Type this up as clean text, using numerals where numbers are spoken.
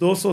200